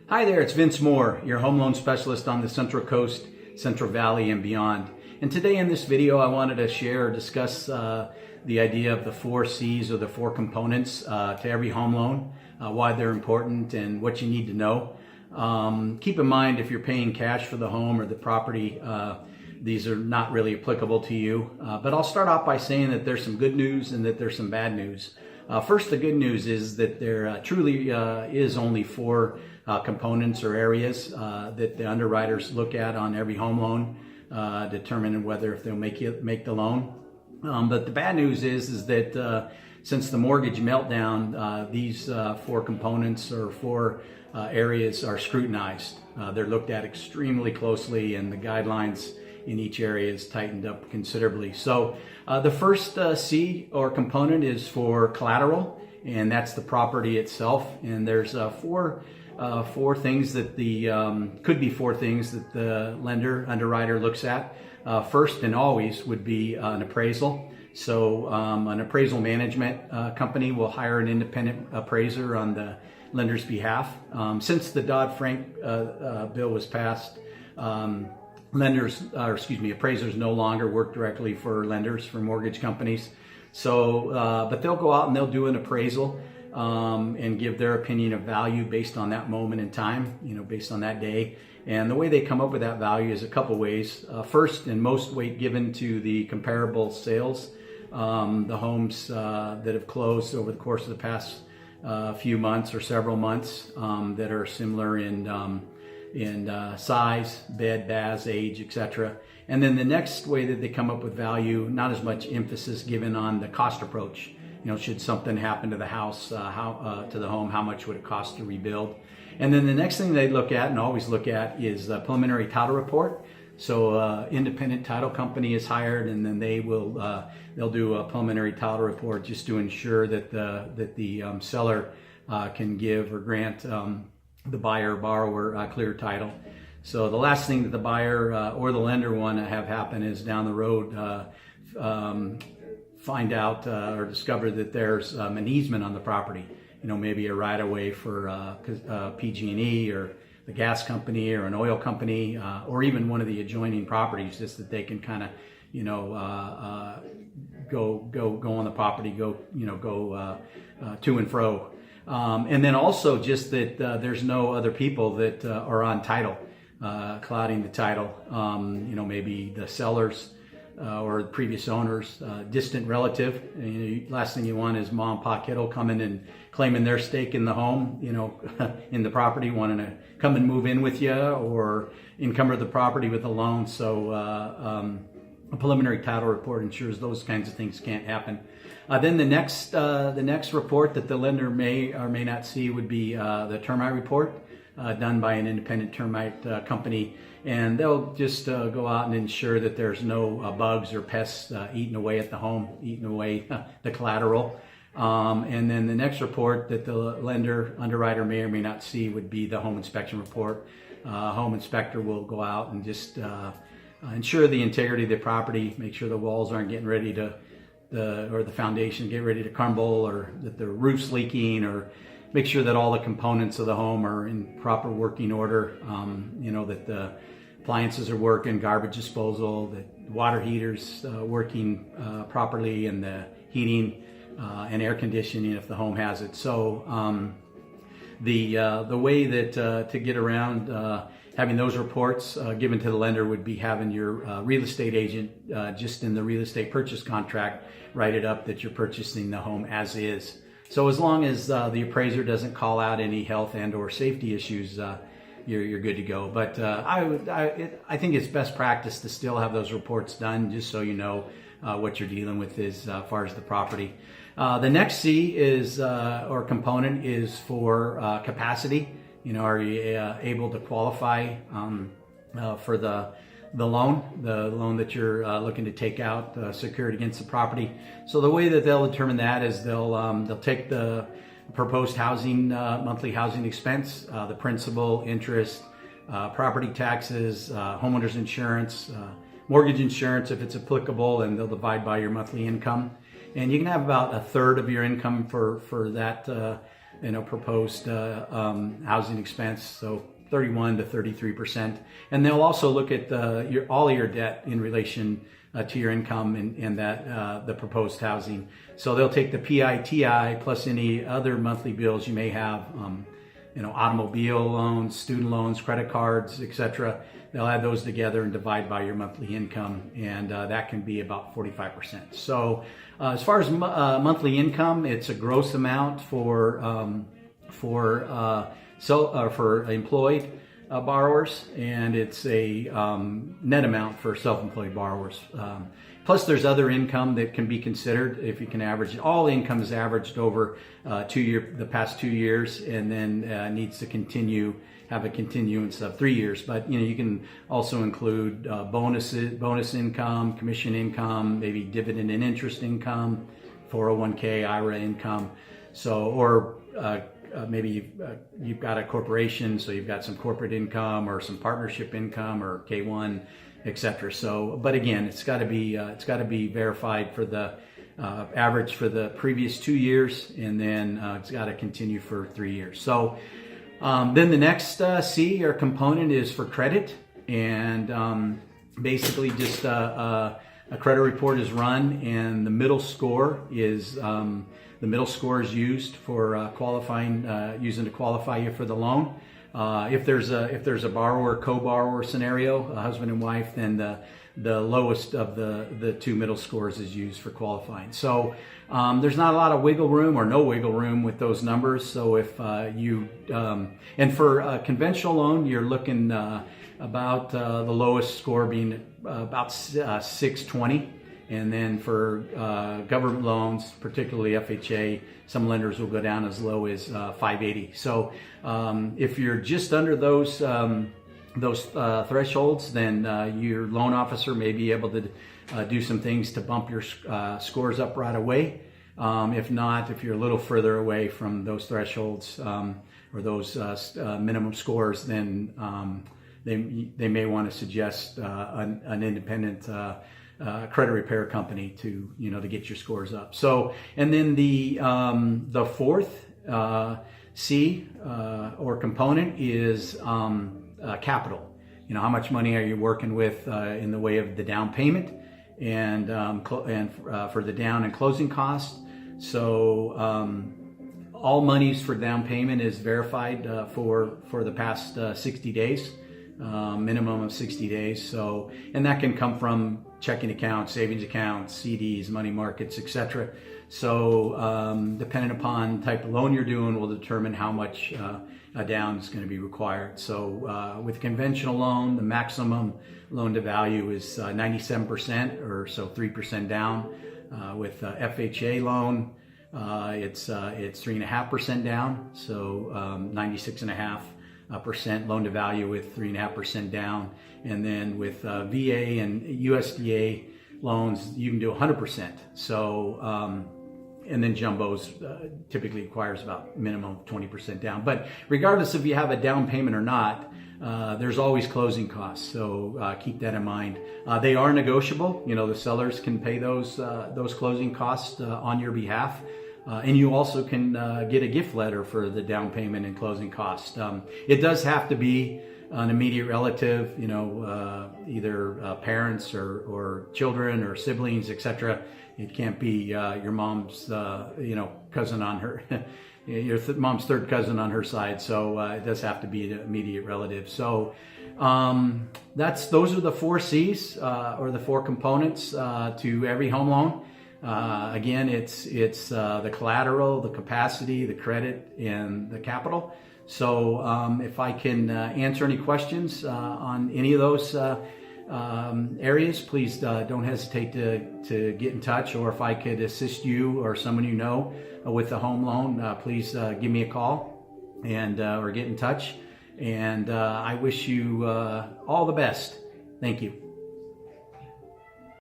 Hi there, it's Vince Mohr, your home loan specialist on the Central Coast, Central Valley, and beyond. And today in this video, I wanted to share or discuss the idea of the 4 C's or the 4 components to every home loan, why they're important and what you need to know. Keep in mind, if you're paying cash for the home or the property, these are not really applicable to you. But I'll start off by saying that there's some good news and that there's some bad news. First, the good news is that there truly is only 4 components or areas that the underwriters look at on every home loan, determining whether if they'll make the loan. But the bad news is that since the mortgage meltdown, these 4 components or 4 areas are scrutinized. They're looked at extremely closely, and the guidelines in each area is tightened up considerably. So the first C or component is for collateral, and that's the property itself. And there's 4 things that could be 4 things that the underwriter looks at. First and always would be an appraisal. So an appraisal management company will hire an independent appraiser on the lender's behalf. Since the Dodd-Frank bill was passed, appraisers no longer work directly for lenders, for mortgage companies. So, but they'll go out and they'll do an appraisal and give their opinion of value based on that moment in time, based on that day. And the way they come up with that value is a couple ways. First, and most weight given to the comparable sales, the homes that have closed over the course of the past few months or several months that are similar in size, bed, baths, age, etc. And then the next way that they come up with value, not as much emphasis given on the cost approach. Should something happen to the house, to the home, how much would it cost to rebuild? And then the next thing they look at and always look at is the preliminary title report. So independent title company is hired, and then they'll do a preliminary title report just to ensure that the seller can give or grant the buyer or borrower clear title. So the last thing that the buyer or the lender want to have happen is down the road find out or discover that there's an easement on the property. Maybe a right of way for PG&E or the gas company or an oil company, or even one of the adjoining properties, just that they can kind of go on the property, go to and fro. And then also just that there's no other people that are on title, clouding the title. Maybe the sellers or the previous owners, distant relative. Last thing you want is mom and pop kiddo coming and claiming their stake in the home, in the property, wanting to come and move in with you or encumber the property with a loan. So a preliminary title report ensures those kinds of things can't happen. Then the next report that the lender may or may not see would be the termite report done by an independent termite company, and they'll just go out and ensure that there's no bugs or pests eating away at the home, eating away the collateral. And then the next report that the underwriter may or may not see would be the home inspection report. Home inspector will go out and just ensure the integrity of the property, make sure the walls aren't getting ready to or the foundation get ready to crumble, or that the roof's leaking, or make sure that all the components of the home are in proper working order. That the appliances are working, garbage disposal, that water heaters working properly, and the heating and air conditioning if the home has it. So the way that to get around having those reports given to the lender would be having your real estate agent just in the real estate purchase contract write it up that you're purchasing the home as is. So as long as the appraiser doesn't call out any health and or safety issues, you're good to go. But I think it's best practice to still have those reports done, just so you know what you're dealing with as far as the property. The next C is or component is for capacity. Are you able to qualify for the loan that you're looking to take out secured against the property? So the way that they'll determine that is they'll take the proposed housing monthly housing expense, the principal, interest, property taxes, homeowners insurance, mortgage insurance if it's applicable, and they'll divide by your monthly income. And you can have about a third of your income for that proposed housing expense. So 31 to 33%. And they'll also look at all of your debt in relation to your income and that the proposed housing. So they'll take the PITI plus any other monthly bills you may have, automobile loans, student loans, credit cards, etc. They'll add those together and divide by your monthly income, and that can be about 45%. So as far as monthly income, it's a gross amount for employed borrowers, and it's a net amount for self-employed borrowers. Plus, there's other income that can be considered. If you can average, all income is averaged over the past 2 years, and then needs to have a continuance of 3 years. But you can also include bonus income, commission income, maybe dividend and interest income, 401k, IRA income. So, or maybe you've got a corporation, so you've got some corporate income or some partnership income or K1, etc. So, but again, it's got to be verified for the average for the previous 2 years, and then it's got to continue for 3 years. So, then the next C or component is for credit, and basically just a credit report is run, and the middle score is used for using to qualify you for the loan. If there's a borrower co-borrower scenario, a husband and wife, then the lowest of the two middle scores is used for qualifying. So there's not a lot of wiggle room or no wiggle room with those numbers. So if and for a conventional loan, you're looking about the lowest score being about 620. And then for government loans, particularly FHA, some lenders will go down as low as 580. So if you're just under those thresholds, then your loan officer may be able to do some things to bump your scores up right away. If not, if you're a little further away from those thresholds or those minimum scores, then they may want to suggest an independent credit repair company to get your scores up. So, and then the fourth C or component is capital. How much money are you working with in the way of the down payment and for the down and closing costs. So all monies for down payment is verified for the past 60 days. Minimum of 60 days. So, and that can come from checking accounts, savings accounts, CDs, money markets, etc. So, depending upon the type of loan you're doing will determine how much a down is going to be required. So, with conventional loan, the maximum loan to value is 97%, or so 3% down. With FHA loan, it's 3.5% down, so 96.5% loan to value with 3.5% down. And then with VA and USDA loans, you can do 100%. So, and then jumbos typically requires about minimum 20% down. But regardless if you have a down payment or not, there's always closing costs. So keep that in mind. They are negotiable. The sellers can pay those closing costs on your behalf. And you also can get a gift letter for the down payment and closing costs. It does have to be an immediate relative, either parents or children or siblings, etc. It can't be your mom's, cousin on her, your mom's third cousin on her side. So it does have to be an immediate relative. So those are the 4 C's or the 4 components to every home loan. Again, it's the collateral, the capacity, the credit, and the capital. So if I can answer any questions on any of those areas, please don't hesitate to get in touch. Or if I could assist you or someone with a home loan, please give me a call and or get in touch. And I wish you all the best. Thank you.